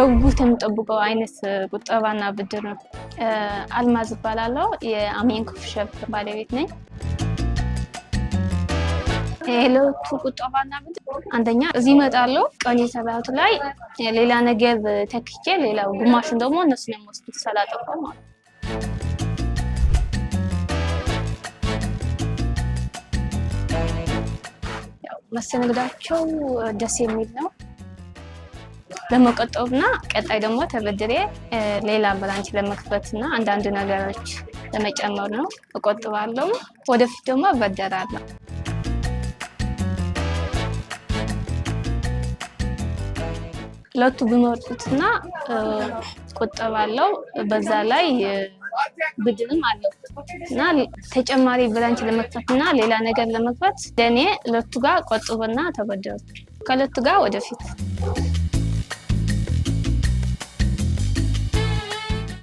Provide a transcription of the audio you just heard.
በጉጉት የምጠብቀው አይነት ቁጠባና ብድር ነው። አልማዝ እባላለሁ። የአሜን ኮፊ ሾፕ ባለቤት ነኝ። የለቱ ቁጠባና ብድር አንደኛ እዚህ እመጣለሁ፣ ቀን የሰራሁት ላይ ሌላ ነገር ተክቼ ሌላው ግማሹን ደግሞ እነሱ ነው የሚወስዱት ሳላጠፋው ማለት ነው። መስተንግዳቸው ደስ የሚል ነው። ለመቆጠብና ቀጣይ ደግሞ ተበድሬ ሌላ ብራንች ለመክፈትና አንዳንድ ነገሮች ለመጨመር ነው። እቆጥባለሁ፣ ወደፊት ደግሞ እበደራለሁ። ለቱ ብመርጡትና ቆጠባለሁ፣ በዛ ላይ ብድርም አለው እና ተጨማሪ ብራንች ለመክፈትና ሌላ ነገር ለመክፈት ለኔ ለቱ ጋር ቆጥብና ተበደሩ፣ ከለቱ ጋር ወደፊት